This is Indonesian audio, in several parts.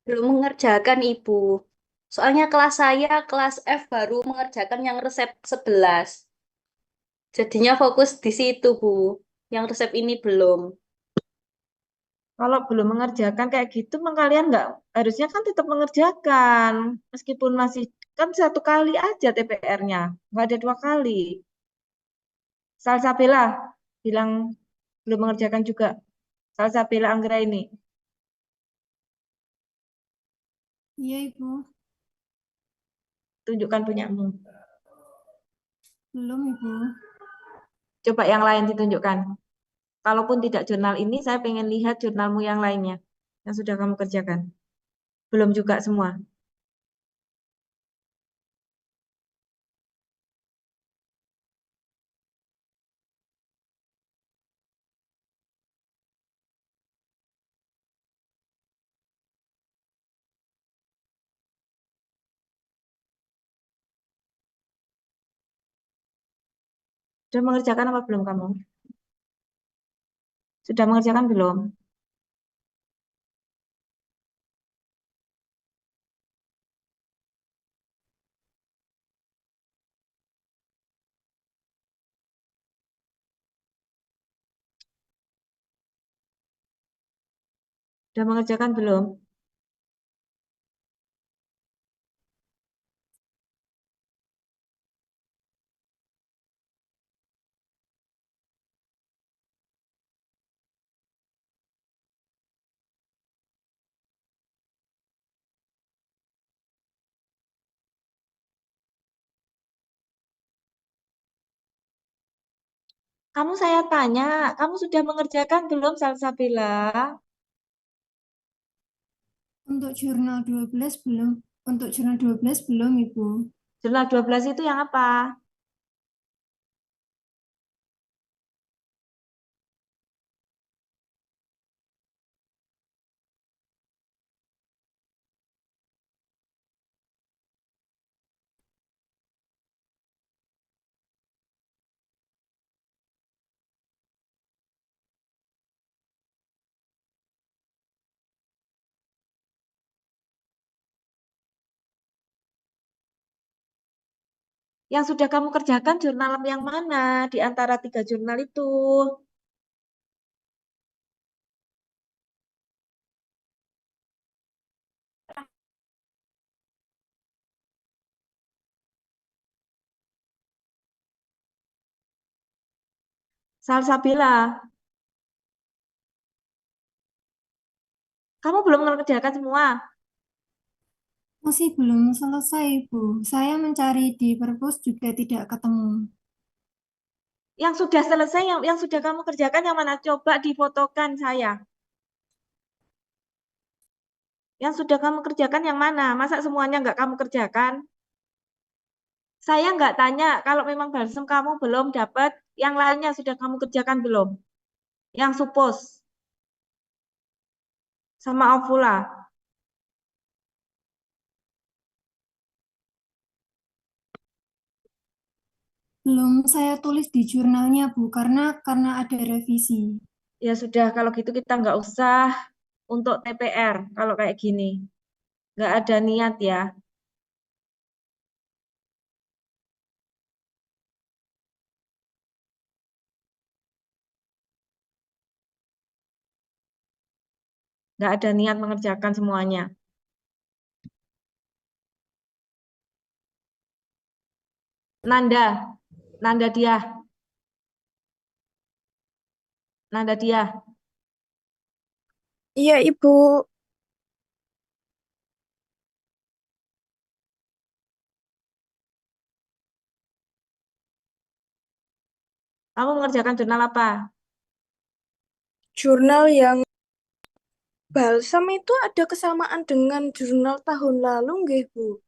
Belum mengerjakan, Ibu. Soalnya kelas saya, kelas F baru mengerjakan yang resep 11. Jadinya fokus di situ, Bu. Yang resep ini belum. Kalau belum mengerjakan kayak gitu, memang kalian nggak harusnya kan tetap mengerjakan. Meskipun masih kan satu kali aja TPR-nya, nggak ada dua kali. Salsabila bilang belum mengerjakan juga. Salsabila Anggra ini, Iya, Ibu. tunjukkan punyamu. Belum, Ibu. Coba yang lain ditunjukkan. Kalaupun tidak jurnal ini, saya pengen lihat jurnalmu yang lainnya, yang sudah kamu kerjakan. Belum juga semua. Sudah mengerjakan apa belum kamu? Sudah mengerjakan belum? Sudah mengerjakan belum? Kamu saya tanya, kamu sudah mengerjakan belum Salsabila? Untuk jurnal 12 belum. Untuk jurnal 12 belum, Ibu. Jurnal 12 itu yang apa? Yang sudah kamu kerjakan jurnal yang mana di antara tiga jurnal itu? Salsabila, kamu belum mengerjakan semua. Masih belum selesai, Ibu. Saya mencari di perpus juga tidak ketemu. Yang sudah selesai, yang sudah kamu kerjakan yang mana? Coba difotokan saya. Yang sudah kamu kerjakan yang mana? Masa semuanya nggak kamu kerjakan? Saya nggak tanya kalau memang balsem kamu belum dapat, yang lainnya sudah kamu kerjakan belum? Yang supos sama ovula. Belum saya tulis di jurnalnya, Bu, karena ada revisi. Ya sudah, kalau gitu kita nggak usah untuk TPR kalau kayak gini. Nggak ada niat ya. Nggak ada niat mengerjakan semuanya. Nanda, Nanda dia, Nanda dia. Iya, Ibu. Kamu mengerjakan jurnal apa? Jurnal yang balsam itu ada kesamaan dengan jurnal tahun lalu, nggih, Bu?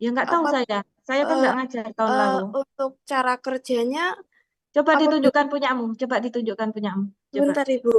Ya nggak tahu Apa saya. Saya kan eh, nggak ngajar tahun lalu. untuk cara kerjanya Coba apa ditunjukkan punyamu. Coba ditunjukkan punyamu. Coba. bentar, Ibu?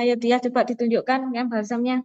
Ayo dia coba ditunjukkan yang balsamnya.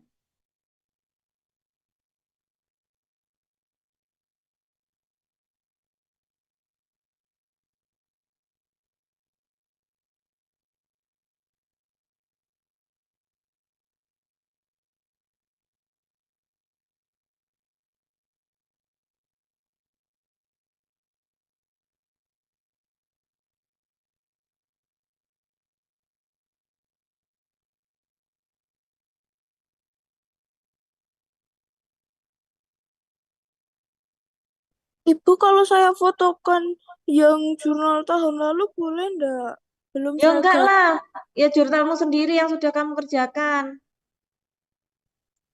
Ibu, kalau saya fotokan yang jurnal tahun lalu boleh enggak? Belum Ya saya enggak ganti. lah, ya jurnalmu sendiri yang sudah kamu kerjakan.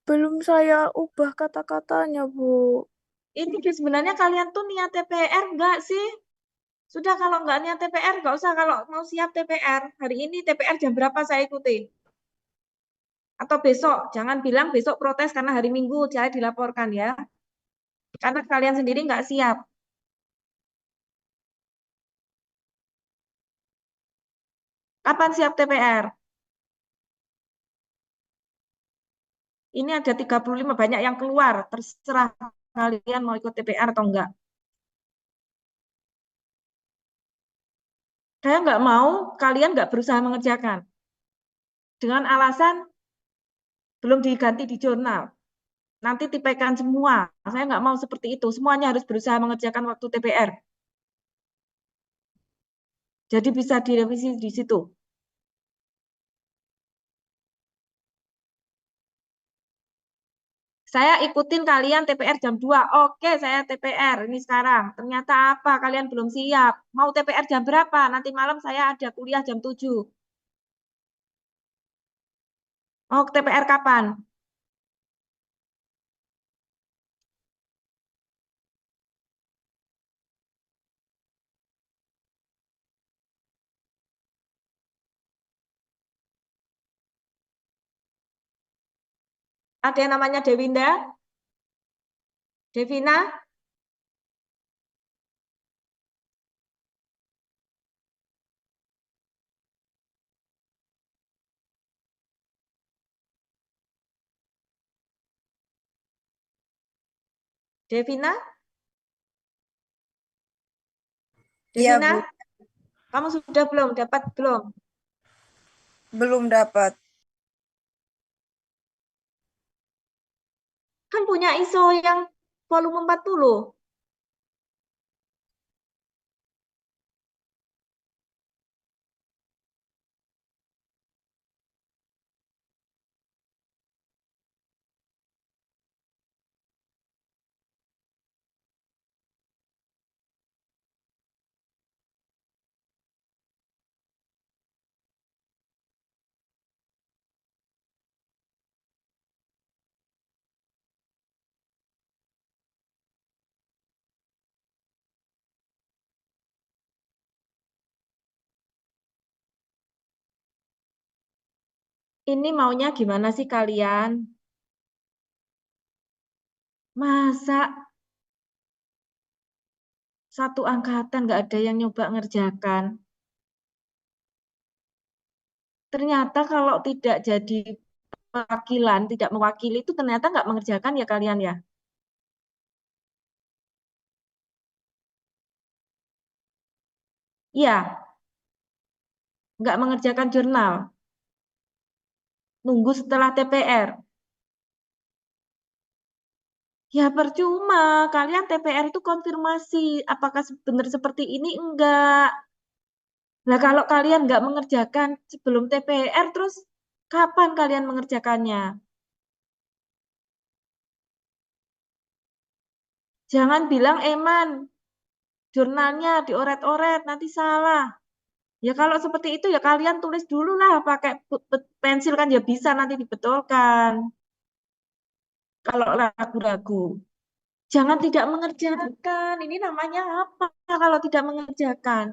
Belum saya ubah kata-katanya, Bu. Ini sebenarnya kalian tuh niat TPR enggak sih? Sudah kalau enggak niat TPR, enggak usah kalau mau siap TPR. Hari ini TPR jam berapa saya ikuti? Atau besok, jangan bilang besok protes karena hari Minggu, saya dilaporkan ya. Karena kalian sendiri enggak siap. Kapan siap TPR? Ini ada 35, banyak yang keluar. Terserah kalian mau ikut TPR atau enggak. Saya nggak mau kalian nggak berusaha mengerjakan. Dengan alasan belum diganti di jurnal. Nanti tipekan semua. Saya nggak mau seperti itu. Semuanya harus berusaha mengerjakan waktu TPR. Jadi bisa direvisi di situ. Saya ikutin kalian TPR jam 2. Oke, saya TPR ini sekarang. Ternyata apa? Kalian belum siap. Mau TPR jam berapa? Nanti malam saya ada kuliah jam 7. Mau TPR kapan? Ada yang namanya Dewinda? Devina? Devina? Iya, Devina? Bu. Kamu sudah belum? Dapat belum? Belum dapat. Kan punya ISO yang volume 40. Ini maunya gimana sih kalian? Masa satu angkatan nggak ada yang nyoba ngerjakan? Ternyata kalau tidak jadi perwakilan, tidak mewakili itu ternyata nggak mengerjakan ya kalian ya? Iya, nggak mengerjakan jurnal. Nunggu setelah TPR. Ya percuma, kalian TPR itu konfirmasi apakah benar seperti ini enggak. Nah kalau kalian nggak mengerjakan sebelum TPR, terus kapan kalian mengerjakannya? Jangan bilang Eman, jurnalnya dioret-oret, nanti salah. Ya kalau seperti itu ya kalian tulis dulu lah pakai pensil kan ya bisa nanti dibetulkan. Kalau ragu-ragu. Jangan tidak mengerjakan. Ini namanya apa kalau tidak mengerjakan?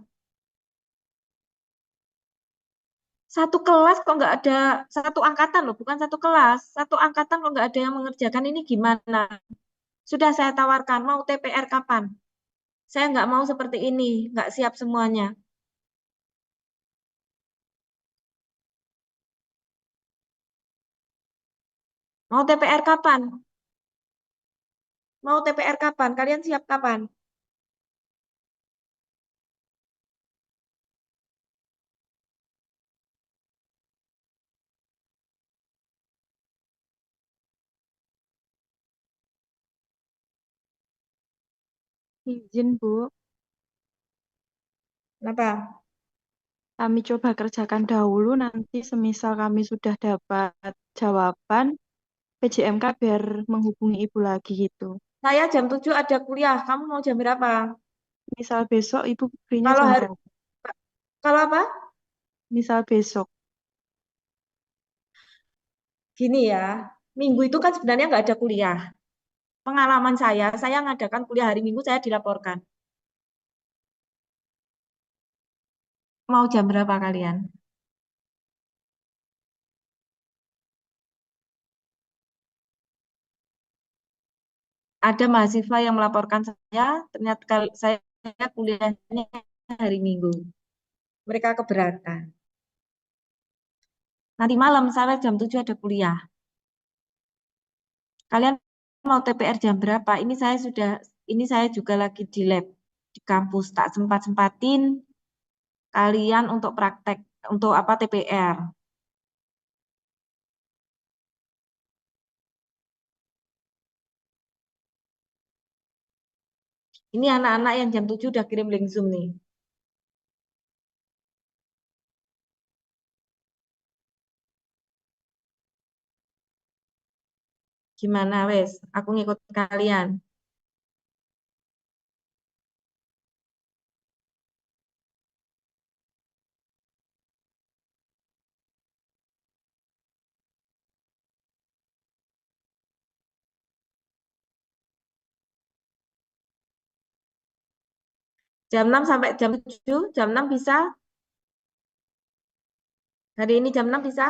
Satu kelas kok nggak ada, satu angkatan loh, bukan satu kelas. Satu angkatan kok nggak ada yang mengerjakan ini gimana? Sudah saya tawarkan, mau TPR kapan? Saya nggak mau seperti ini, nggak siap semuanya. Mau TPR kapan? Mau TPR kapan? Kalian siap kapan? Izin, Bu. Kenapa? Kami coba kerjakan dahulu, nanti semisal kami sudah dapat jawaban, PJMK biar menghubungi Ibu lagi gitu. Saya jam 7 ada kuliah. Kamu mau jam berapa? Misal besok Ibu free-nya Kalau jam hari berapa? kalau apa? Misal besok. Gini ya. Minggu itu kan sebenarnya nggak ada kuliah. Pengalaman saya ngadakan kuliah hari Minggu saya dilaporkan. Mau jam berapa kalian? Ada mahasiswa yang melaporkan saya, ternyata saya kuliahnya hari Minggu. Mereka keberatan. Nanti malam saya jam 7 ada kuliah. Kalian mau TPR jam berapa? Ini saya juga lagi di lab di kampus. Tak sempat-sempatin kalian untuk praktek, untuk apa TPR. Ini anak-anak yang jam 7 udah kirim link Zoom nih. Gimana wes? Aku ngikut kalian. Jam 6 sampai jam 7, jam 6 bisa? Hari ini jam 6 bisa?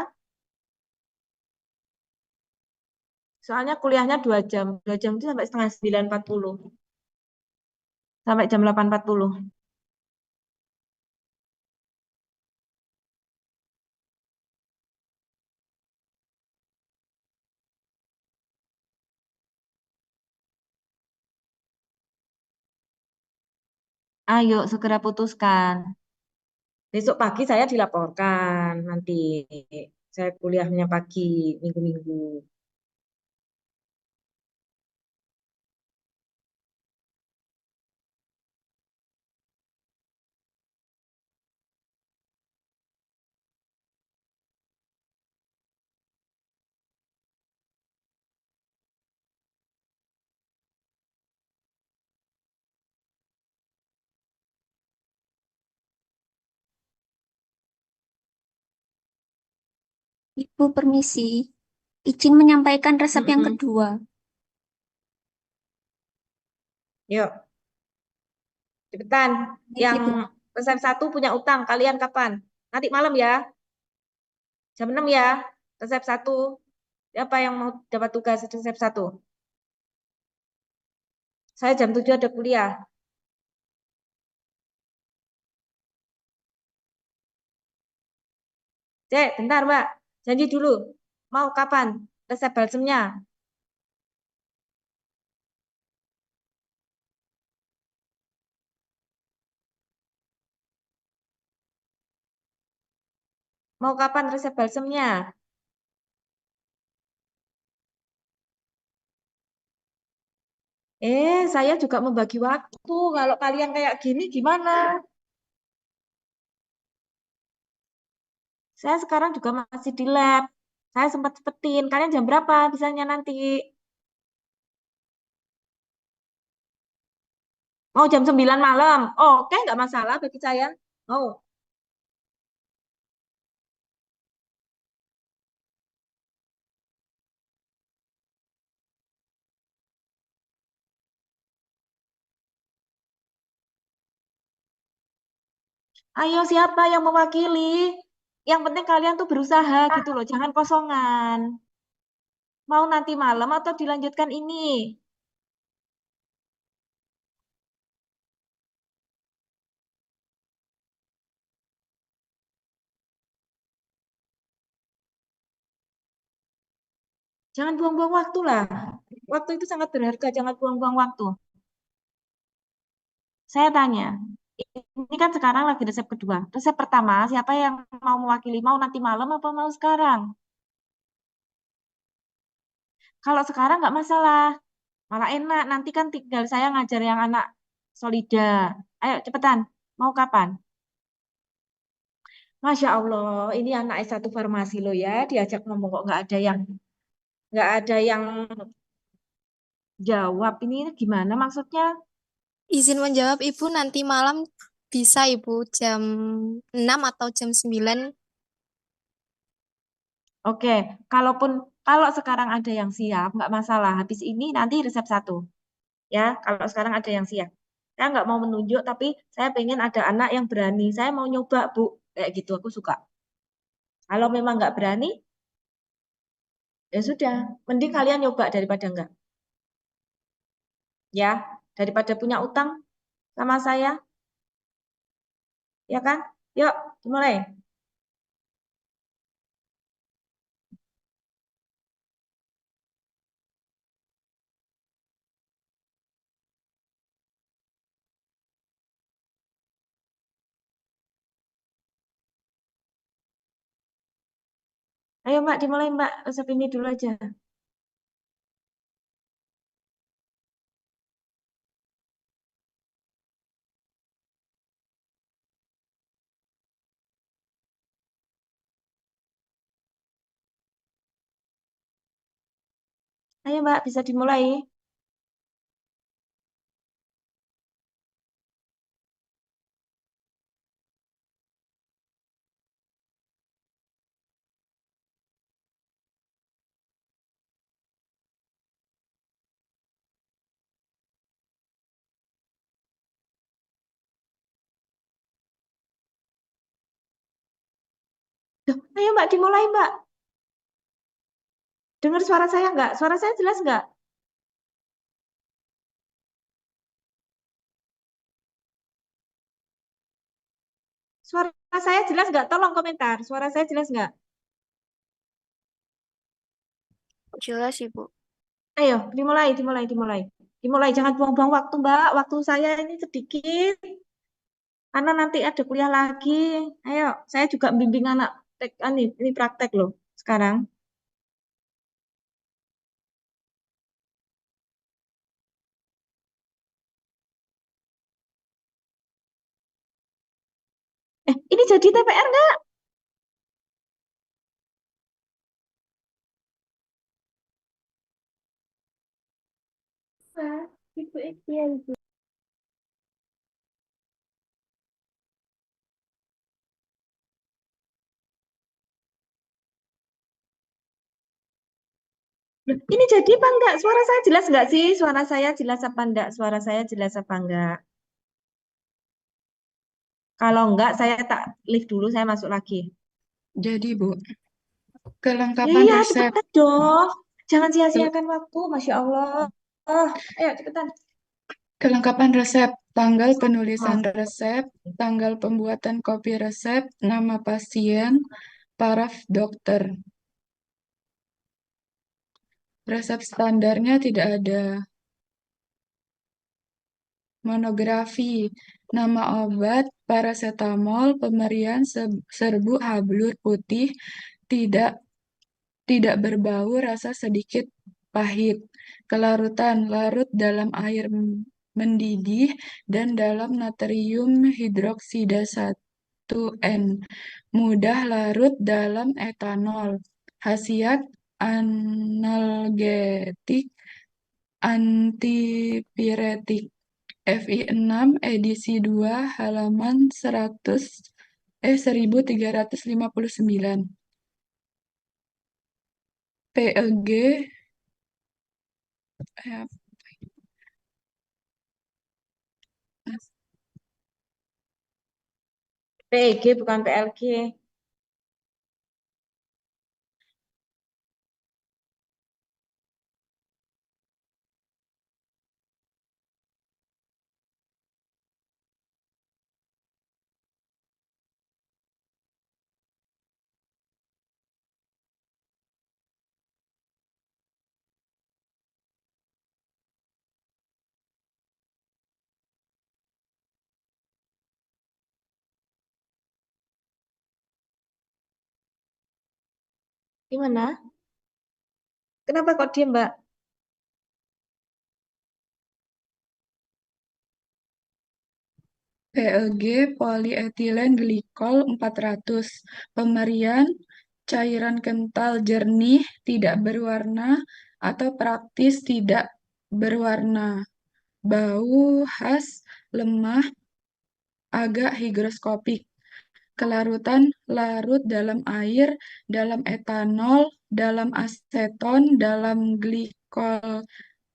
Soalnya kuliahnya 2 jam. 2 jam itu sampai setengah 9.40. Sampai jam 8.40. Ayo segera putuskan. Besok pagi saya dilaporkan. Nanti saya kuliahnya pagi, minggu-minggu. Ibu permisi, izin menyampaikan resep yang Mm-mm. kedua. Yuk, cepetan. Baik, Yang Ibu. resep 1 punya utang. Kalian kapan? Nanti malam ya. Jam 6 ya. Resep 1. Siapa yang mau dapat tugas resep 1? Saya jam 7 ada kuliah. Cek, bentar Mbak. Janji dulu. Mau kapan? Resep balsemnya. Mau kapan resep balsemnya? Saya juga membagi waktu. Kalau kalian kayak gini gimana? Saya sekarang juga masih di lab. Saya sempat sempetin. Kalian jam berapa bisanya nanti? Mau jam 9 malam? Oh, oke, nggak masalah bagi saya. Mau. Ayo siapa yang mewakili? Yang penting kalian tuh berusaha gitu loh. Jangan kosongan. Mau nanti malam atau dilanjutkan ini? Jangan buang-buang waktu lah. Waktu itu sangat berharga, jangan buang-buang waktu. Saya tanya, ini kan sekarang lagi resep kedua. Resep pertama, siapa yang mau mewakili? Mau nanti malam apa mau sekarang? Kalau sekarang nggak masalah, malah enak. Nanti kan tinggal saya ngajar yang anak solida. Ayo cepetan, mau kapan? Masya Allah, ini anak S1 farmasi loh ya, diajak ngomong kok nggak ada yang jawab. Ini gimana maksudnya? Izin menjawab Ibu nanti malam bisa Ibu jam 6 atau jam 9. Oke, kalau sekarang ada yang siap, nggak masalah. Habis ini nanti resep satu. Ya, kalau sekarang ada yang siap. Saya nggak mau menunjuk, tapi saya pengen ada anak yang berani. Saya mau nyoba, Bu. Kayak gitu, aku suka. Kalau memang nggak berani, ya sudah. Mending kalian nyoba daripada enggak. Ya, daripada punya utang sama saya, ya kan? Yuk, mulai. Ayo Mbak, dimulai Mbak. Resep ini dulu aja. Ayo Mbak, bisa dimulai. Duh, ayo Mbak, dimulai Mbak. Dengar suara saya nggak? Suara saya jelas nggak? Suara saya jelas nggak? Tolong komentar. Suara saya jelas nggak? Jelas, Ibu. Ayo, dimulai, dimulai, dimulai. Dimulai, jangan buang-buang waktu, Mbak. Waktu saya ini sedikit. Karena nanti ada kuliah lagi. Ayo, saya juga bimbing anak ini praktek loh sekarang. Ini jadi TPR nggak? Ibu Etian. Loh, ini jadi apa enggak? Suara saya jelas nggak sih? Suara saya jelas apa enggak? Suara saya jelas apa enggak? Kalau enggak, saya tak lift dulu, saya masuk lagi. Jadi, Bu, Ya kelengkapan iya, resep, cepetan dong. Jangan kel- sia-siakan waktu, Masya Allah. Oh, ayo cepetan. kelengkapan resep, tanggal penulisan Oh. resep, tanggal pembuatan kopi resep, nama pasien, paraf dokter. Resep standarnya tidak ada. Monografi, nama obat, paracetamol, pemberian serbuk hablur putih, tidak tidak berbau, rasa sedikit pahit. Kelarutan, larut dalam air mendidih dan dalam natrium hidroksida 1N. Mudah larut dalam etanol. Khasiat analgetik, antipiretik. FI 6 edisi 2 halaman 1359. PEG eh, PEG bukan PLG. Gimana? Kenapa kok diam, Mbak? PLG polietilen glikol 400. Pemberian cairan kental jernih tidak berwarna atau praktis tidak berwarna. Bau khas lemah agak higroskopik. Kelarutan larut dalam air, dalam etanol, dalam aseton, dalam glycol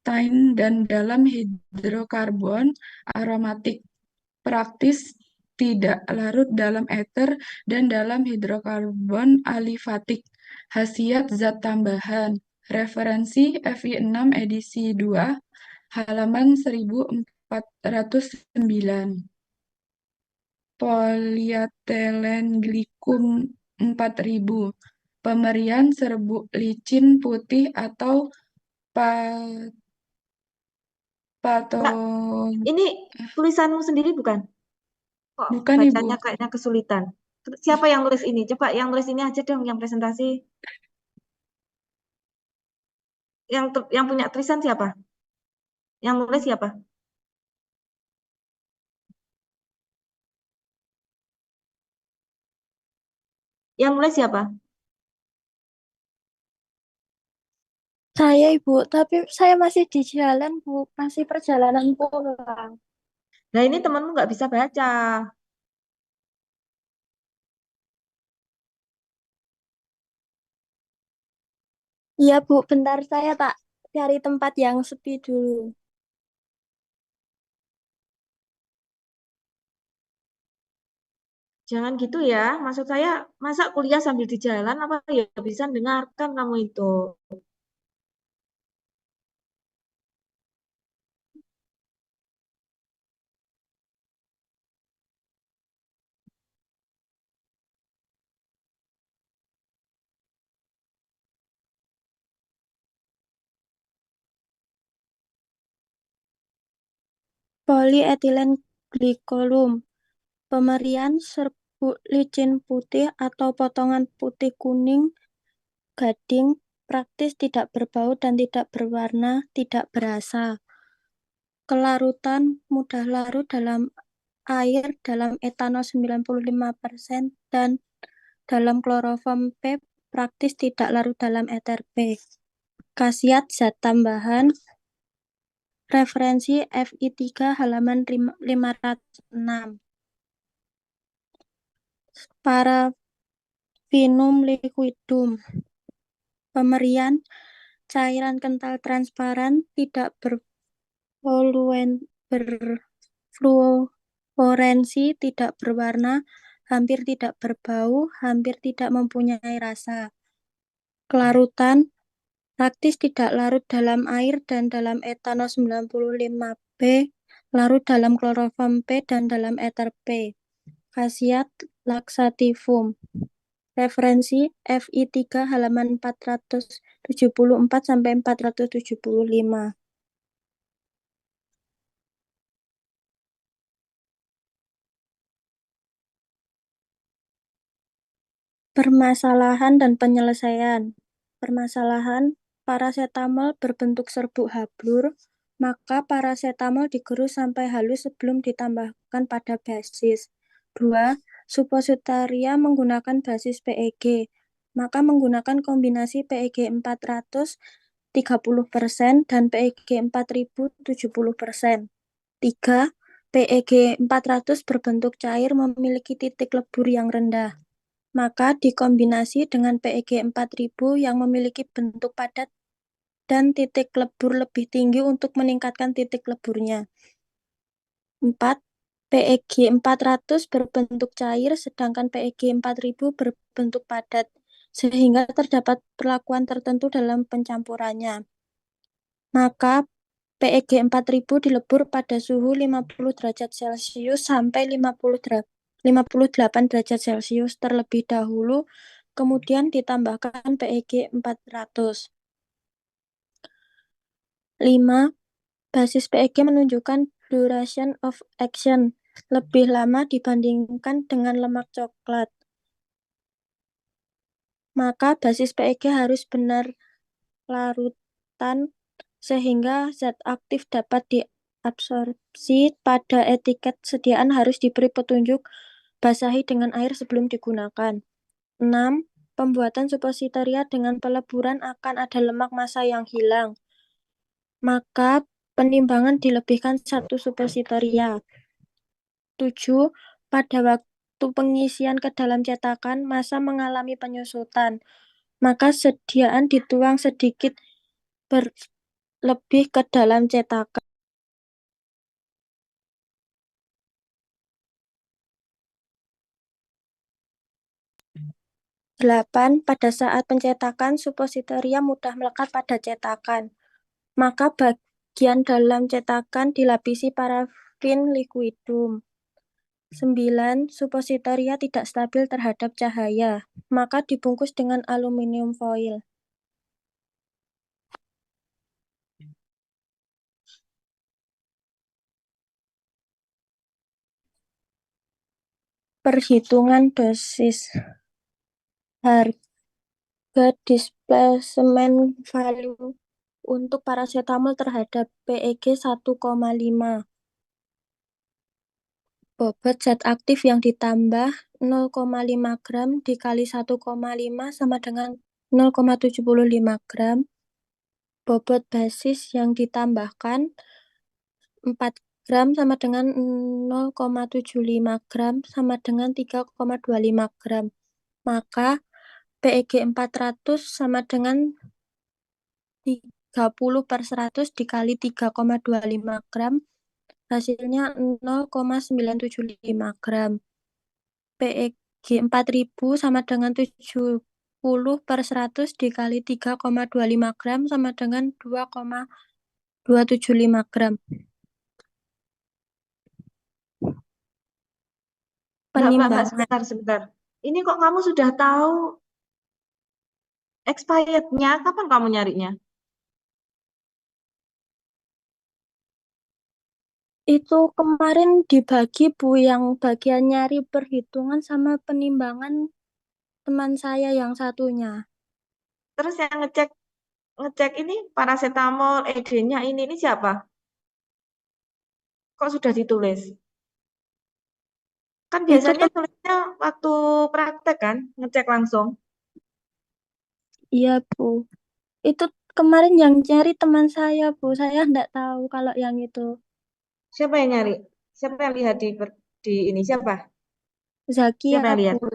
dan dalam hidrokarbon aromatik. Praktis tidak larut dalam ether dan dalam hidrokarbon alifatik. Khasiat zat tambahan. Referensi FI6 edisi 2, halaman 1409. Polietilen glikum 4000. Pemberian serbuk licin putih atau pato Mbak, ini tulisanmu sendiri bukan? Kok bukan Ibu. bacanya kayaknya kesulitan. Siapa yang nulis ini? Coba yang nulis ini aja dong, yang presentasi. Yang punya tulisan siapa? Yang nulis siapa? Yang nulis siapa? Saya Ibu, tapi saya masih di jalan Bu, masih perjalanan pulang. Nah, ini temanmu nggak bisa baca. Iya Bu, bentar saya tak cari tempat yang sepi dulu. Jangan gitu ya. Maksud saya, masa kuliah sambil di jalan apa ya bisa dengarkan kamu itu. Polietilen glikolum. Pemberian serbuk licin putih atau potongan putih kuning gading, praktis tidak berbau dan tidak berwarna, tidak berasa. Kelarutan mudah larut dalam air, dalam etanol 95% dan dalam kloroform P, praktis tidak larut dalam eter P. Khasiat zat tambahan. Referensi FI3 halaman 506. Parafinum liquidum. Pemberian cairan kental transparan tidak berfluorensi, tidak berwarna, hampir tidak berbau, hampir tidak mempunyai rasa. Kelarutan praktis tidak larut dalam air dan dalam etanol 95B, larut dalam kloroform P dan dalam eter P. Khasiat laksativum. Referensi FI3 halaman 474 sampai 475. Permasalahan dan penyelesaian. Permasalahan, parasetamol berbentuk serbuk hablur, maka parasetamol digerus sampai halus sebelum ditambahkan pada basis. 2. Supositoria menggunakan basis PEG, maka menggunakan kombinasi PEG 400 30% dan PEG 4000 70%. 3. PEG 400 berbentuk cair memiliki titik lebur yang rendah, maka dikombinasi dengan PEG 4000 yang memiliki bentuk padat dan titik lebur lebih tinggi untuk meningkatkan titik leburnya. 4. PEG 400 berbentuk cair sedangkan PEG 4000 berbentuk padat, sehingga terdapat perlakuan tertentu dalam pencampurannya. Maka PEG 4000 dilebur pada suhu 50 derajat Celcius sampai 58 derajat Celcius terlebih dahulu, kemudian ditambahkan PEG 400. 5. Basis PEG menunjukkan duration of action lebih lama dibandingkan dengan lemak coklat. maka basis PEG harus benar larutan sehingga zat aktif dapat diabsorpsi. Pada etiket sediaan harus diberi petunjuk basahi dengan air sebelum digunakan. 6. Pembuatan suppositoria dengan peleburan akan ada lemak massa yang hilang. Maka penimbangan dilebihkan 1 suppositoria. 7. Pada waktu pengisian ke dalam cetakan, massa mengalami penyusutan. Maka sediaan dituang sedikit berlebih ke dalam cetakan. 8. Pada saat pencetakan, suppositoria mudah melekat pada cetakan. Maka bagian dalam cetakan dilapisi parafin liquidum. 9. Suppositoria tidak stabil terhadap cahaya, maka dibungkus dengan aluminium foil. Perhitungan dosis. Harga displacement value untuk paracetamol terhadap PEG 1,5. Bobot zat aktif yang ditambah 0,5 gram dikali 1,5 sama dengan 0,75 gram. Bobot basis yang ditambahkan 4 gram sama dengan 0,75 gram sama dengan 3,25 gram. Maka PEG 400 sama dengan 30/100 dikali 3,25 gram. Hasilnya 0,975 gram. PEG 4000 sama dengan 70/100 dikali 3,25 gram sama dengan 2,275 gram. Mbak, Penimbangan. sebentar. Ini kok kamu sudah tahu expirednya? Kapan kamu nyarinya? Itu kemarin dibagi Bu, yang bagian nyari perhitungan sama penimbangan teman saya yang satunya. Terus yang ngecek ini paracetamol, ED-nya ini siapa? Kok sudah ditulis? Kan Itu biasanya tulisnya waktu praktek kan, ngecek langsung. iya Bu. Itu kemarin yang nyari teman saya Bu. Saya enggak tahu kalau yang itu. Siapa yang nyari? Siapa yang lihat di ini? Siapa? Zakia Siapa yang lihat? Bu.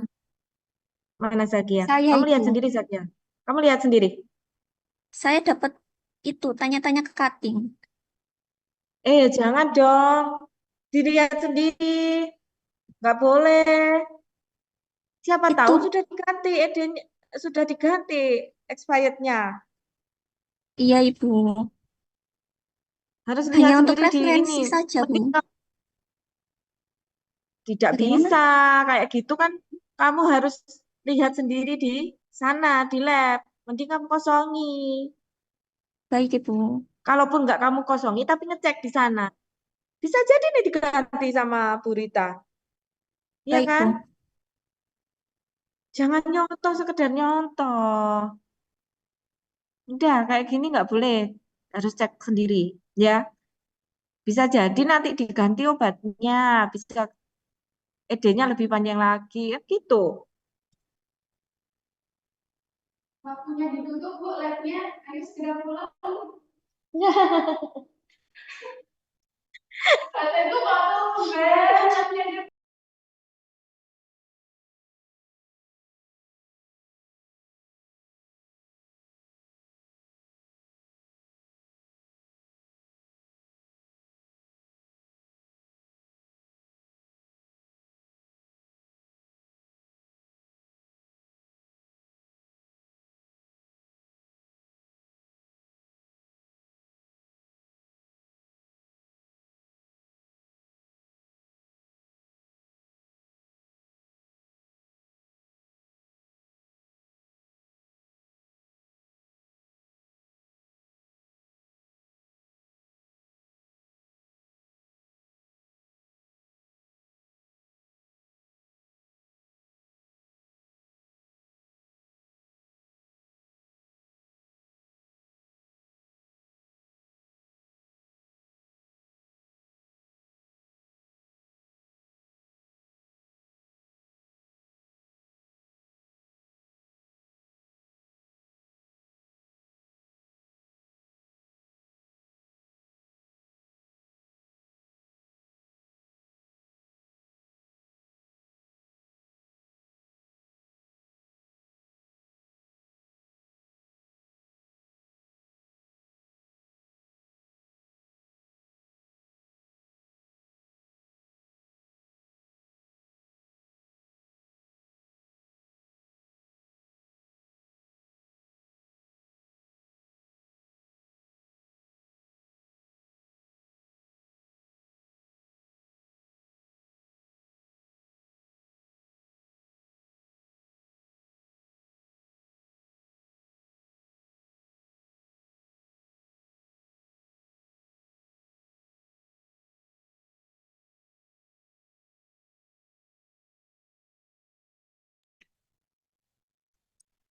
Mana Zakia? Saya Kamu lihat Ibu. sendiri Zakia? Kamu lihat sendiri? Saya dapat itu tanya-tanya ke cutting. Jangan dong. Dilihat sendiri. Nggak boleh. Siapa tahu Itu sudah diganti, ED-nya sudah diganti expirednya. iya Ibu. Harus Hanya lihat untuk sendiri di ini. referensi saja Bu. Mending tidak Bagaimana? bisa kayak gitu kan, kamu harus lihat sendiri di sana di lab. Mending kamu kosongi. Baik Ibu. Kalaupun nggak kamu kosongi tapi ngecek di sana, bisa jadi nih diganti sama Bu Rita. Iya Baik kan? Bu. Jangan nyontoh sekedar nyontoh. Udah kayak gini nggak boleh, harus cek sendiri ya. Bisa jadi nanti diganti obatnya, bisa ED-nya lebih panjang lagi, ya gitu. Waktunya ditutup Bu labnya, ayo segera pulang. Kata itu kalau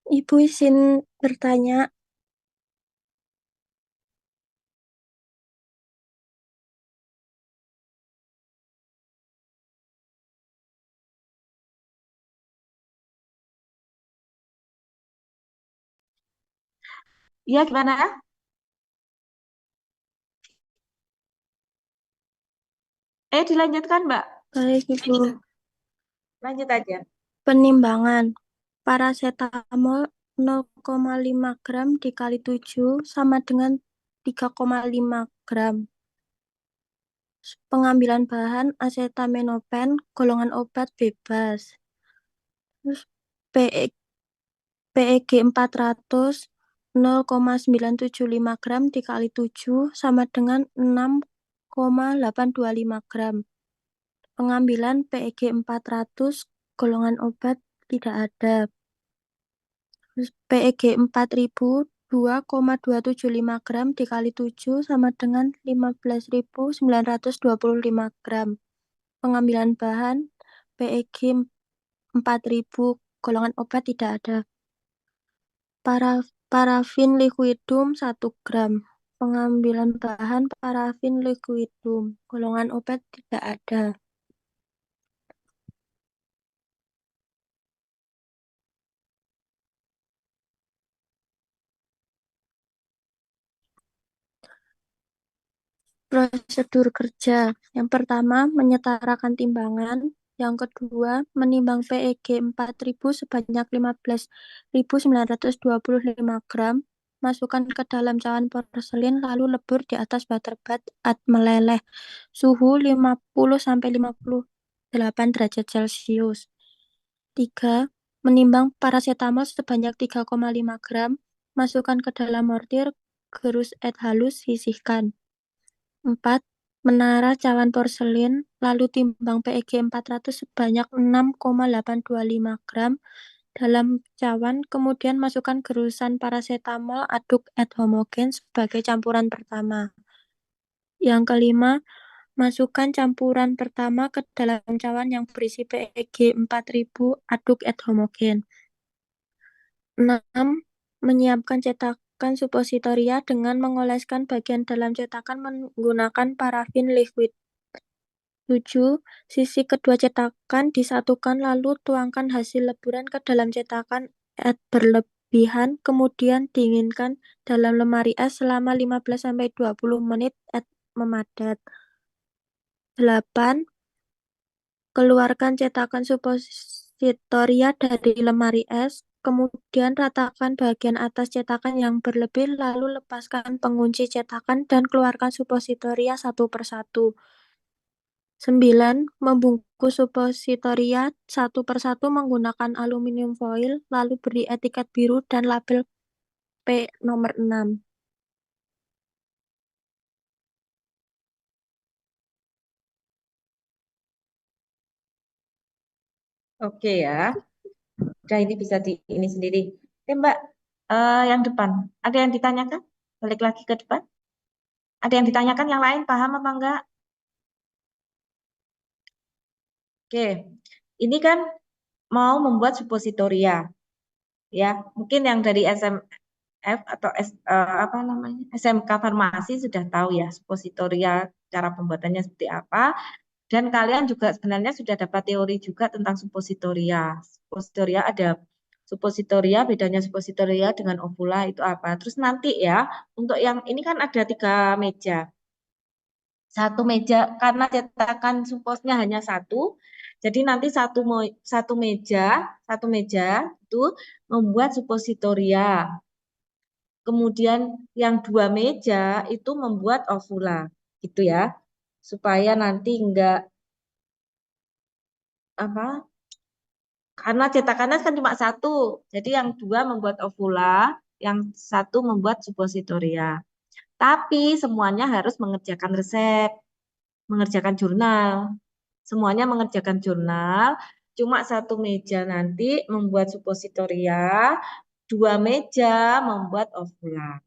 Ibu izin bertanya. Iya, gimana? Dilanjutkan, Mbak. Baik, Ibu. Lanjut aja. Penimbangan. Parasetamol 0,5 gram dikali 7 sama dengan 3,5 gram. Pengambilan bahan acetaminophen, golongan obat bebas. Terus PE PEG 400 0,975 gram dikali 7 sama dengan 6,825 gram. Pengambilan PEG 400 golongan obat tidak ada. Terus PEG 4000 2,275 gram dikali 7 sama dengan 15.925 gram. Pengambilan bahan PEG 4000 golongan obat tidak ada. Parafin liquidum 1 gram. Pengambilan bahan parafin liquidum golongan obat tidak ada. Prosedur kerja. Yang pertama, menyetarakan timbangan. Yang kedua, menimbang PEG 4000 sebanyak 15.925 gram. Masukkan ke dalam cawan porselin lalu lebur di atas butterbath meleleh. Suhu 50-58 derajat Celcius. 3. Menimbang paracetamol sebanyak 3,5 gram. Masukkan ke dalam mortir, gerus halus, sisihkan. 4. Menara cawan porselin, lalu timbang PEG 400 sebanyak 6,825 gram dalam cawan, kemudian masukkan gerusan paracetamol, aduk homogen sebagai campuran pertama. Yang kelima, masukkan campuran pertama ke dalam cawan yang berisi PEG 4000, aduk homogen. 6. Menyiapkan cetakan supositoria dengan mengoleskan bagian dalam cetakan menggunakan parafin liquid. 7. Sisi kedua cetakan disatukan lalu tuangkan hasil leburan ke dalam cetakan berlebihan, kemudian dinginkan dalam lemari es selama 15-20 menit memadat. 8. Keluarkan cetakan supositoria dari lemari es, kemudian ratakan bagian atas cetakan yang berlebih, lalu lepaskan pengunci cetakan dan keluarkan supositoria satu persatu. 9. Membungkus supositoria satu persatu menggunakan aluminium foil, lalu beri etiket biru dan label P nomor 6. Oke ya. Udah ini bisa di ini sendiri. Mbak, yang depan. Ada yang ditanyakan? Balik lagi ke depan. Ada yang ditanyakan yang lain paham apa enggak? Oke. Ini kan mau membuat supositoria. Ya, mungkin yang dari SMF atau apa namanya? SMK Farmasi sudah tahu ya supositoria cara pembuatannya seperti apa. Dan kalian juga sebenarnya sudah dapat teori juga tentang supositoria. Supositoria ada supositoria, bedanya supositoria dengan ovula itu apa. Terus nanti ya, untuk yang ini kan ada 3 meja. Satu meja, karena cetakan supposnya hanya satu, jadi nanti satu meja itu membuat supositoria. Kemudian yang 2 meja itu membuat ovula, gitu ya. Supaya nanti enggak apa karena cetakannya kan cuma satu, jadi yang 2 membuat ovula, yang satu membuat supositoria. Tapi semuanya harus mengerjakan resep, mengerjakan jurnal. Semuanya mengerjakan jurnal, cuma satu meja nanti membuat supositoria, 2 meja membuat ovula.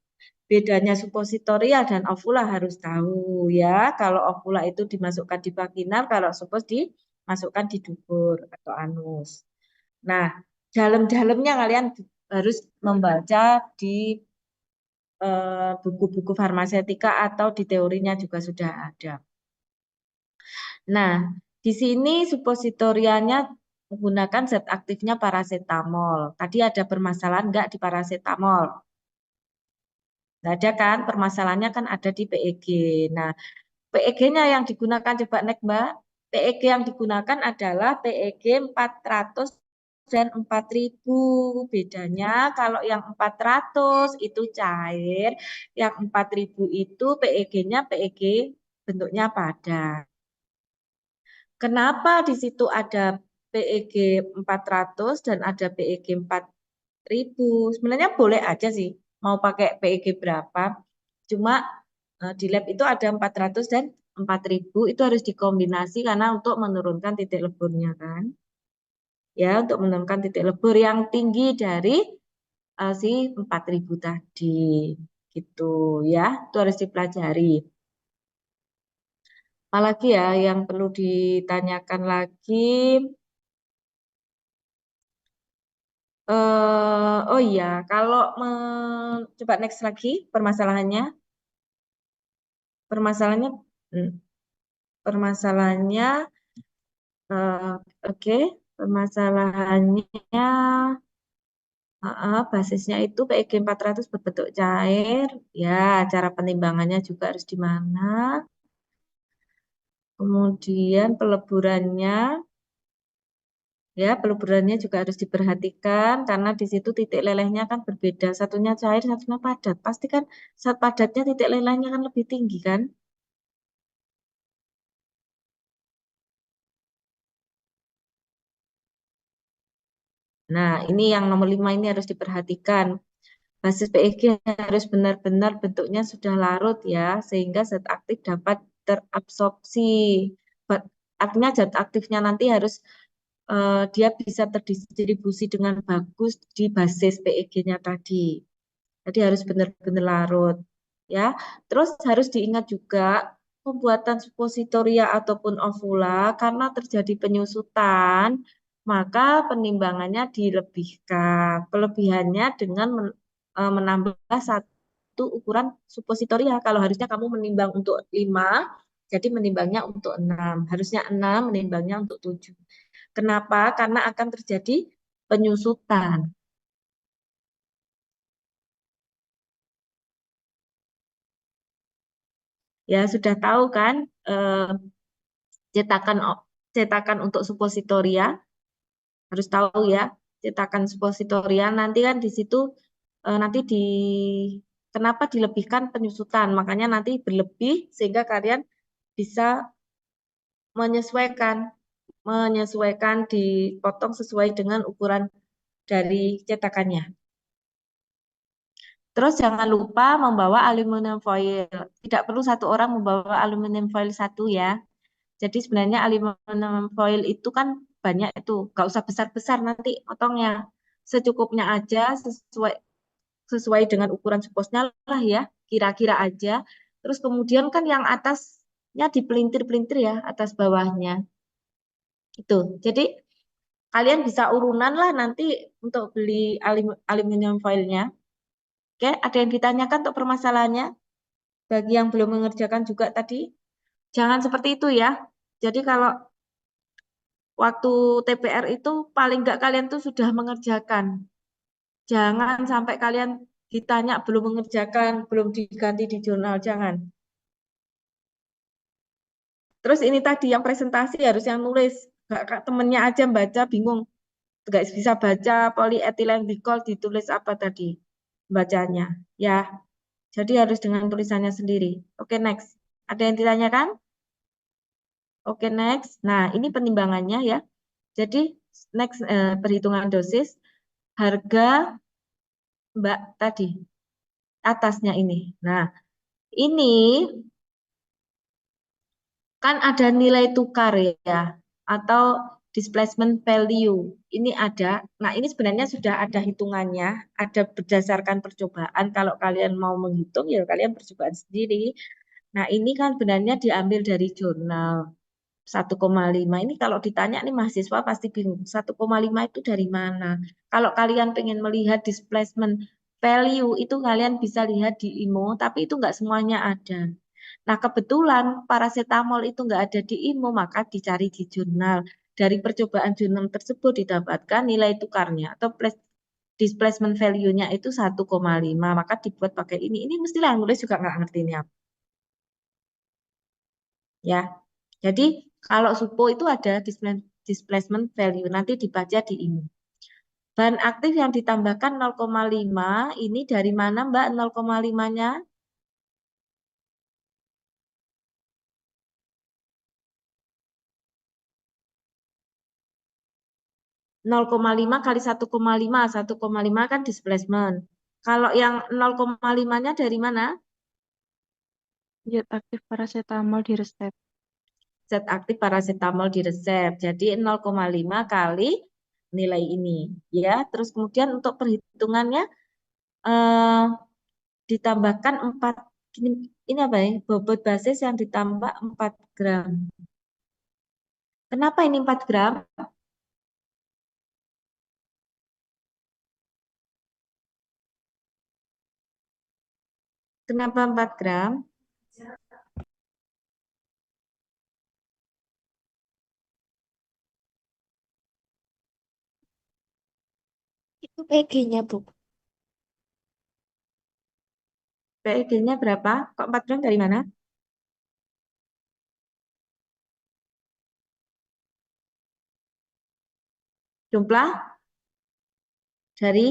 Bedanya supositoria dan ovula harus tahu ya. Kalau ovula itu dimasukkan di vaginal, kalau supos dimasukkan di dubur atau anus. Nah, dalam-dalamnya kalian harus membaca di buku-buku farmaseutika atau di teorinya juga sudah ada. Nah, di sini supositorianya menggunakan zat aktifnya parasetamol. Tadi ada permasalahan enggak di parasetamol? Nggak ada kan? Permasalahannya kan ada di PEG. Nah, PEG-nya yang digunakan coba next Mbak. PEG yang digunakan adalah PEG 400 dan 4000. Bedanya kalau yang 400 itu cair, yang 4000 itu PEG-nya PEG bentuknya padat. Kenapa di situ ada PEG 400 dan ada PEG 4000? Sebenarnya boleh aja sih mau pakai PEG berapa. Cuma di lab itu ada 400 dan 4000 itu harus dikombinasi karena untuk menurunkan titik leburnya kan. Ya, untuk menurunkan titik lebur yang tinggi dari si 4000 tadi. Gitu ya, itu harus dipelajari. Apalagi ya yang perlu ditanyakan lagi. Oh iya, kalau coba next lagi permasalahannya. Permasalahannya permasalahannya oke, permasalahannya basisnya itu PEG 400 berbentuk cair. Ya, cara penimbangannya juga harus di mana. Kemudian peleburannya, ya peleburannya juga harus diperhatikan karena di situ titik lelehnya kan berbeda. Satunya cair, satunya padat. Pasti kan saat padatnya titik lelehnya kan lebih tinggi kan. Nah, ini yang nomor 5 ini harus diperhatikan. Basis PEG harus benar-benar bentuknya sudah larut ya, sehingga zat aktif dapat terabsorpsi. Artinya zat aktifnya nanti harus dia bisa terdistribusi dengan bagus di basis PEG-nya tadi. Jadi harus benar-benar larut. Ya, terus harus diingat juga pembuatan suppositoria ataupun ovula karena terjadi penyusutan, maka penimbangannya dilebihkan. Kelebihannya dengan menambah satu ukuran suppositoria. Kalau harusnya kamu menimbang untuk 5, jadi menimbangnya untuk 6. Harusnya 6, menimbangnya untuk 7. Kenapa? Karena akan terjadi penyusutan. Ya, sudah tahu kan cetakan untuk suppositoria harus tahu ya, cetakan suppositoria nanti kan di situ nanti kenapa dilebihkan penyusutan, makanya nanti berlebih sehingga kalian bisa menyesuaikan dipotong sesuai dengan ukuran dari cetakannya. Terus jangan lupa membawa aluminium foil. Tidak perlu satu orang membawa aluminium foil satu ya. Jadi sebenarnya aluminium foil itu kan banyak itu, nggak usah besar-besar nanti potongnya. Secukupnya aja sesuai dengan ukuran supposnya lah ya, kira-kira aja. Terus kemudian kan yang atasnya dipelintir-pelintir ya, atas bawahnya. Itu. Jadi kalian bisa urunan lah nanti untuk beli aluminium foilnya. Oke, ada yang ditanyakan untuk permasalahannya? Bagi yang belum mengerjakan juga tadi, jangan seperti itu ya. Jadi kalau waktu TPR itu paling nggak kalian tuh sudah mengerjakan. Jangan sampai kalian ditanya belum mengerjakan, belum diganti di jurnal, jangan. Terus ini tadi yang presentasi harus yang nulis, nggak temennya aja baca bingung, nggak bisa baca polyethylene glycol ditulis apa tadi bacanya, ya. Jadi harus dengan tulisannya sendiri. Oke, next. Ada yang ditanyakan? Oke, next. Nah, ini penimbangannya ya. Jadi next perhitungan dosis harga Mbak tadi atasnya ini. Nah, ini kan ada nilai tukar ya atau displacement value. Ini ada. Nah, ini sebenarnya sudah ada hitungannya, ada berdasarkan percobaan. Kalau kalian mau menghitung ya kalian percobaan sendiri. Nah, ini kan sebenarnya diambil dari jurnal. 1,5 ini kalau ditanya nih mahasiswa pasti bingung. 1,5 itu dari mana? Kalau kalian pengen melihat displacement value itu kalian bisa lihat di IMO, tapi itu nggak semuanya ada. Nah, kebetulan paracetamol itu nggak ada di IMO, maka dicari di jurnal. Dari percobaan jurnal tersebut didapatkan nilai tukarnya atau displacement value-nya itu 1,5, maka dibuat pakai ini. Ini mestilah yang nulis juga nggak ngerti ini apa. Ya, jadi kalau supo itu ada displacement value, nanti dibaca di ini. Bahan aktif yang ditambahkan 0,5, ini dari mana Mbak 0,5-nya? 0,5 kali 1,5, 1,5 kan displacement. Kalau yang 0,5-nya dari mana? Zat aktif paracetamol di resep. Zat aktif paracetamol di resep. Jadi 0,5 kali nilai ini. Ya, terus kemudian untuk perhitungannya ditambahkan 4, ini apa ya? Bobot basis yang ditambah 4 gram. Kenapa ini 4 gram? Kenapa 4 gram? Itu PG-nya, Bu. PEG-nya berapa? Kok 4 gram dari mana? Jumlah dari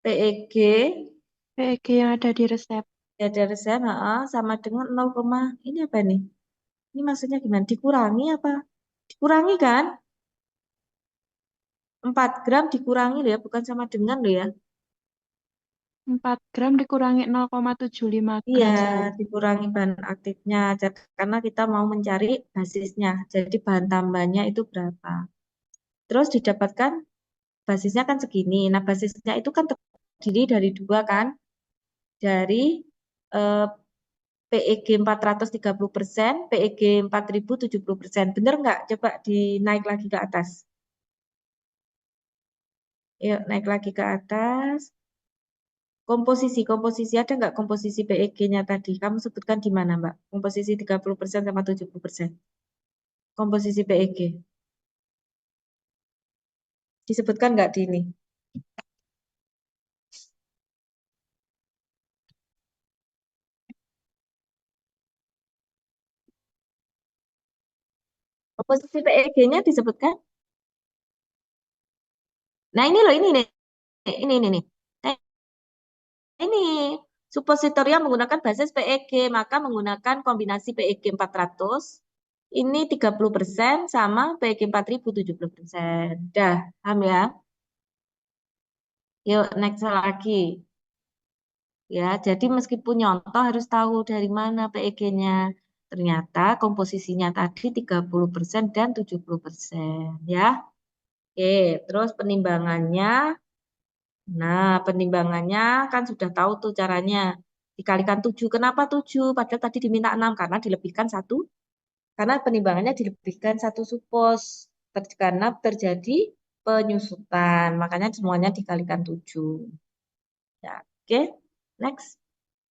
PEG PEG yang ada di resep. ya dari resep sama dengan 0, ini apa nih? Ini maksudnya gimana? Dikurangi apa? Dikurangi kan? 4 gram dikurangi loh ya, bukan sama dengan loh ya. 4 gram dikurangi 0,75 Iya, gram saya. dikurangi bahan aktifnya karena kita mau mencari basisnya. Jadi bahan tambahnya itu berapa? Terus didapatkan basisnya kan segini. Nah, basisnya itu kan terdiri dari 2 kan? Dari eh, PEG 430%, PEG 4070%. Bener nggak? Coba dinaik lagi ke atas. Yuk, naik lagi ke atas. Komposisi ada nggak komposisi PEG-nya tadi? Kamu sebutkan di mana, Mbak? Komposisi 30% sama 70%. Komposisi PEG. Disebutkan nggak di ini? Komposisi PEG-nya disebutkan? Nah, ini loh, ini nih. Ini nih. Nah, ini supositorium menggunakan basis PEG, maka menggunakan kombinasi PEG 400, ini 30% sama PEG 4000 70%. Dah, paham ya? Yuk, next lagi. Ya, jadi meskipun nyontoh harus tahu dari mana PEG-nya. Ternyata komposisinya tadi 30% dan 70%. Ya. Oke, terus penimbangannya. Nah, penimbangannya kan sudah tahu tuh caranya. Dikalikan 7. Kenapa 7? Padahal tadi diminta 6 karena dilebihkan 1. Karena penimbangannya dilebihkan 1 supos. Karena terjadi penyusutan. Makanya semuanya dikalikan 7. Ya, oke. Next.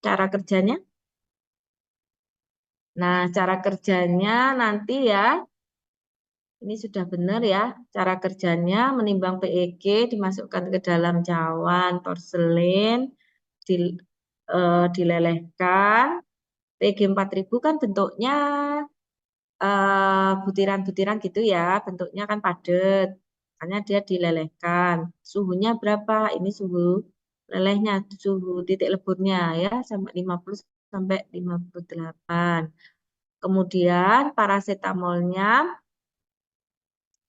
Cara kerjanya. Nah, cara kerjanya nanti ya. Ini sudah benar ya. Cara kerjanya menimbang PEG dimasukkan ke dalam cawan porselin, dilelehkan. PEG 4000 kan bentuknya butiran-butiran gitu ya. Bentuknya kan padat. Makanya dia dilelehkan. Suhunya berapa? Ini suhu lelehnya, suhu titik leburnya ya, sampai 50 sampai 58. Kemudian paracetamolnya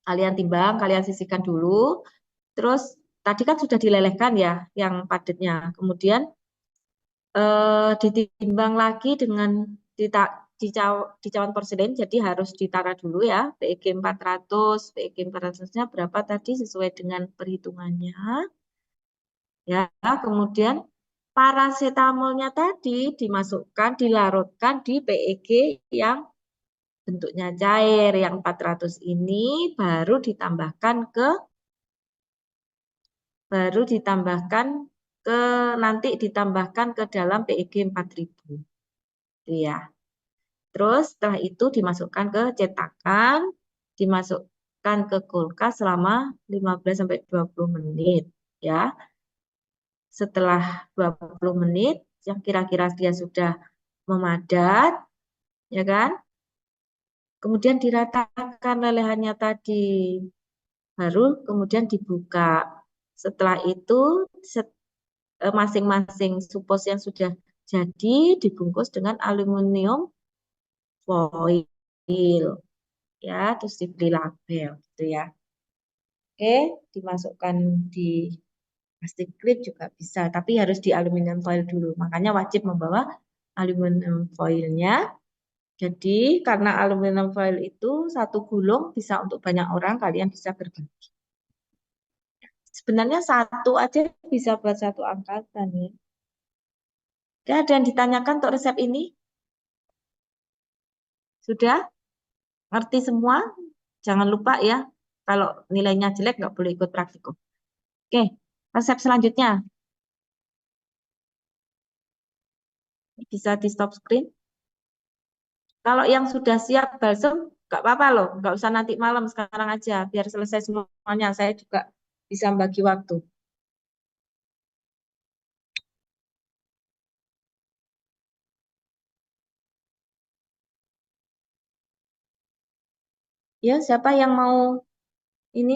kalian timbang, kalian sisihkan dulu. Terus tadi kan sudah dilelehkan ya yang padatnya. Kemudian ditimbang lagi dengan di cawan porselin, jadi harus ditara dulu ya. PEG 400, PEG 400-nya berapa tadi sesuai dengan perhitungannya. Ya, kemudian paracetamolnya tadi dimasukkan, dilarutkan di PEG yang bentuknya cair. Yang 400 ini baru ditambahkan ke nanti ditambahkan ke dalam PEG 4000. Itu ya. Terus setelah itu dimasukkan ke cetakan, dimasukkan ke kulkas selama 15 sampai 20 menit ya. Setelah 20 menit yang kira-kira dia sudah memadat, ya kan? Kemudian diratakan lelehannya tadi. Baru kemudian dibuka. Setelah itu masing-masing supos yang sudah jadi dibungkus dengan aluminium foil ya, terus diberi label gitu ya. Oke, dimasukkan di plastik clip juga bisa, tapi harus di aluminium foil dulu. Makanya wajib membawa aluminium foilnya. Jadi karena aluminium foil itu satu gulung bisa untuk banyak orang, kalian bisa berbagi. Sebenarnya satu aja bisa buat satu angkatan nih. Oke, ada yang ditanyakan untuk resep ini? Sudah? Ngerti semua? Jangan lupa ya, kalau nilainya jelek nggak boleh ikut praktikum. Oke, resep selanjutnya. Bisa di stop screen. Kalau yang sudah siap balsem, nggak apa-apa loh. Nggak usah nanti malam, sekarang aja. Biar selesai semuanya. Saya juga bisa bagi waktu. Ya, siapa yang mau ini?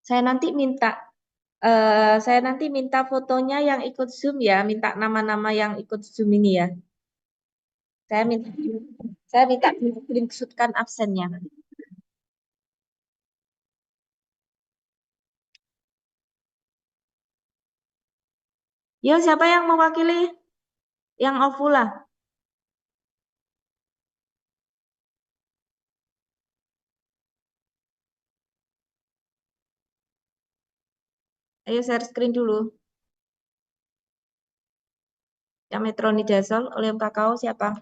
Saya nanti minta fotonya yang ikut Zoom ya, minta nama-nama yang ikut Zoom ini ya. Saya minta screenshotkan absennya. Yo, siapa yang mewakili? Yang Ovula. Ayo share screen dulu. Yang metronidazol, oleum kakao siapa?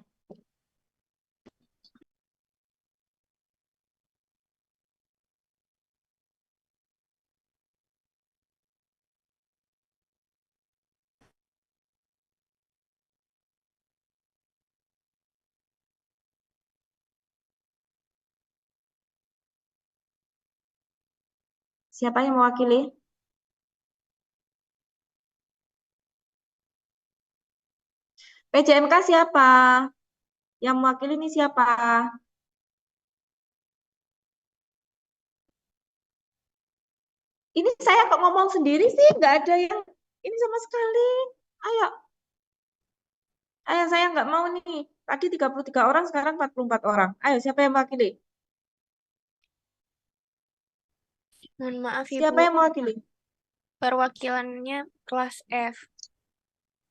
Siapa yang mewakili? PJMK siapa? Yang mewakili ini siapa? Ini saya kok ngomong sendiri sih, nggak ada yang ini sama sekali. Ayo, saya nggak mau nih. Tadi 33 orang, sekarang 44 orang. Ayo, siapa yang mewakili? Mohon maaf Siapa Ibu, yang mewakili? perwakilannya kelas F.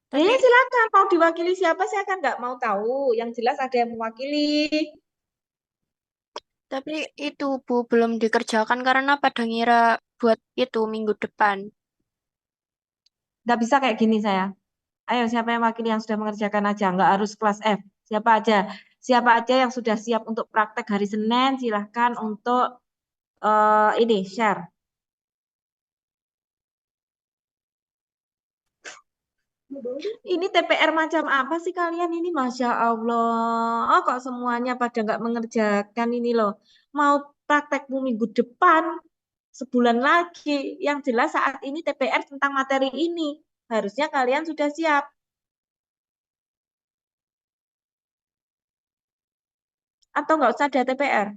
Tapi Silakan, mau diwakili siapa? Saya kan nggak mau tahu. Yang jelas ada yang mewakili. tapi itu Bu belum dikerjakan karena pada ngira buat itu minggu depan. Nggak bisa kayak gini saya. Ayo, siapa yang mewakili yang sudah mengerjakan aja? Nggak harus kelas F. Siapa aja? Siapa aja yang sudah siap untuk praktek hari Senin, silahkan untuk ini share. Ini TPR macam apa sih kalian ini? Masya Allah. Oh, kok semuanya pada nggak mengerjakan ini loh. Mau praktekmu minggu depan, sebulan lagi. Yang jelas saat ini TPR tentang materi ini. Harusnya kalian sudah siap. Atau nggak usah ada TPR?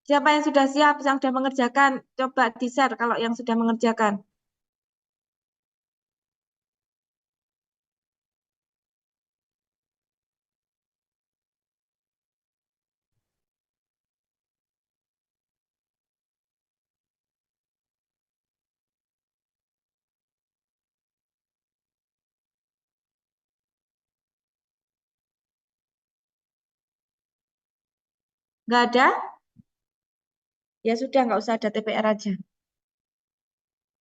Siapa yang sudah siap, yang sudah mengerjakan? Coba di-share kalau yang sudah mengerjakan. Nggak ada? Ya sudah, nggak usah ada TPR aja.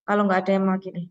Kalau nggak ada yang mewakili.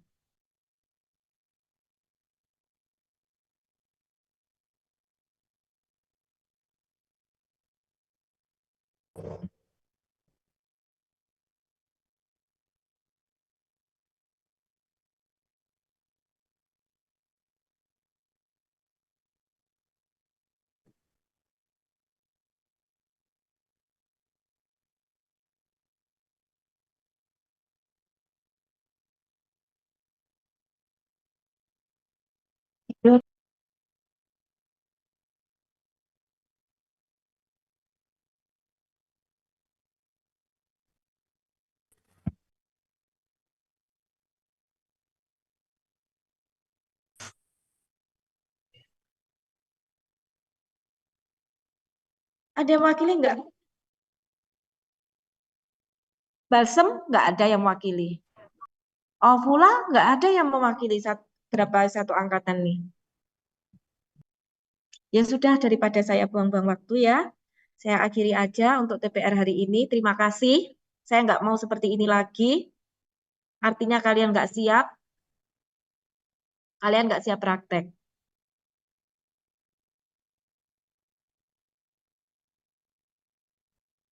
Itu Ada yang mewakili nggak? Balsem nggak ada yang mewakili. Ovula nggak ada yang mewakili berapa satu angkatan nih. Ya sudah, daripada saya buang-buang waktu ya. Saya akhiri aja untuk TPR hari ini. Terima kasih. Saya nggak mau seperti ini lagi. Artinya kalian nggak siap. Kalian nggak siap praktek.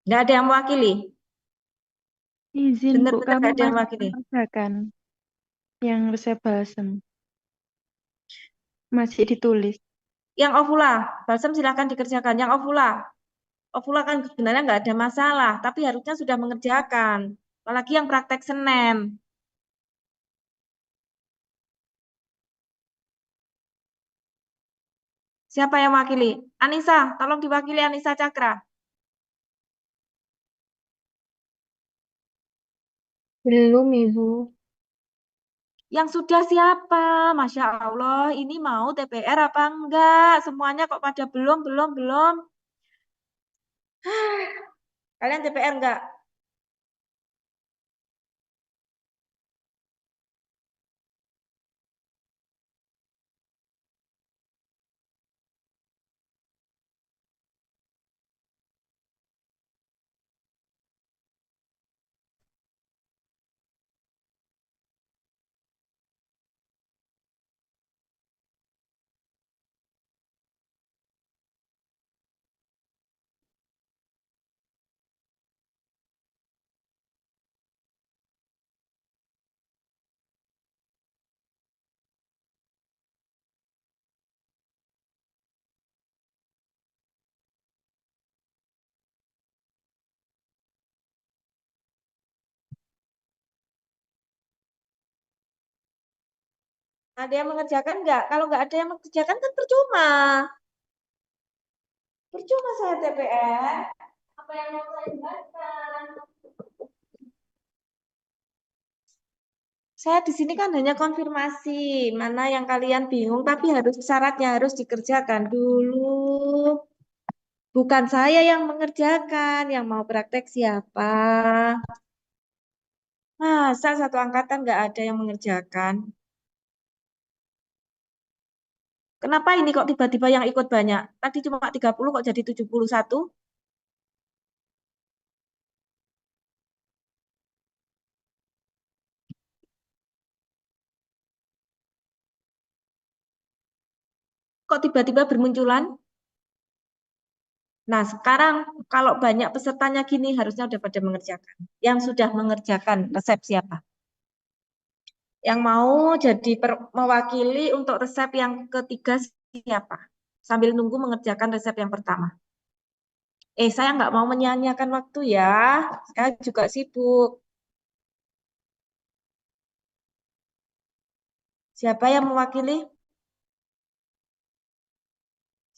Nggak ada yang mewakili. izin Bu, Bener-bener kamu nggak ada yang masih mewakili. mengerjakan yang resep balsem. Masih ditulis. Yang ovula, balsem silakan dikerjakan. Yang ovula, ovula kan sebenarnya nggak ada masalah, tapi harusnya sudah mengerjakan. Apalagi yang praktek Senin. Siapa yang mewakili? Anissa, tolong diwakili Anissa Cakra. Belum, Ibu. Yang sudah siapa? Masya Allah, ini mau TPR apa enggak? Semuanya kok pada belum. Kalian TPR enggak? Ada yang mengerjakan enggak? Kalau enggak ada yang mengerjakan kan percuma. Percuma saya TPR. Apa yang mau saya jelaskan? Saya di sini kan hanya konfirmasi mana yang kalian bingung, tapi harus syaratnya harus dikerjakan dulu. Bukan saya yang mengerjakan, yang mau praktek siapa? Masa satu angkatan nggak ada yang mengerjakan? Kenapa ini kok tiba-tiba yang ikut banyak? Tadi cuma 30 kok jadi 71? Kok tiba-tiba bermunculan? Nah, sekarang kalau banyak pesertanya gini harusnya udah pada mengerjakan. Yang sudah mengerjakan resep siapa? Yang mau jadi mewakili untuk resep yang ketiga siapa? Sambil nunggu mengerjakan resep yang pertama. Saya nggak mau menyia-nyiakan waktu ya. Saya juga sibuk. Siapa yang mewakili?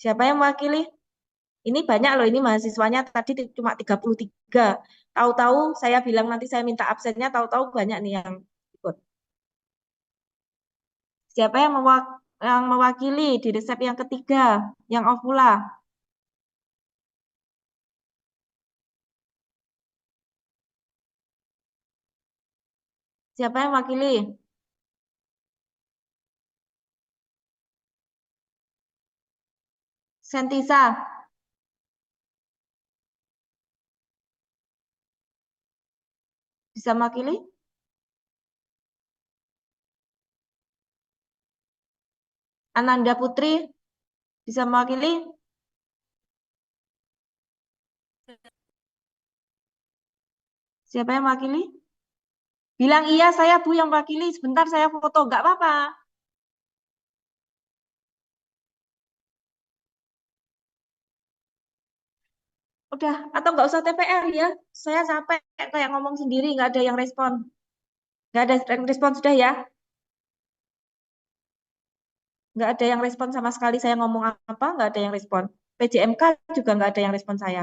Siapa yang mewakili? Ini banyak loh, ini mahasiswanya tadi cuma 33. Tahu-tahu saya bilang nanti saya minta absennya, tahu-tahu banyak nih yang ikut. Siapa yang mewakili di resep yang ketiga, yang ovula? Siapa yang mewakili? Sentisa. Bisa mewakili? Ananda Putri, bisa mewakili? Siapa yang mewakili? Bilang iya, saya Bu yang mewakili. Sebentar saya foto, nggak apa-apa. Udah, atau nggak usah TPR ya. Saya capek kayak ngomong sendiri, nggak ada yang respon. Nggak ada yang respon sudah ya. Nggak ada yang respon sama sekali saya ngomong apa, nggak ada yang respon. PJMK juga nggak ada yang respon saya.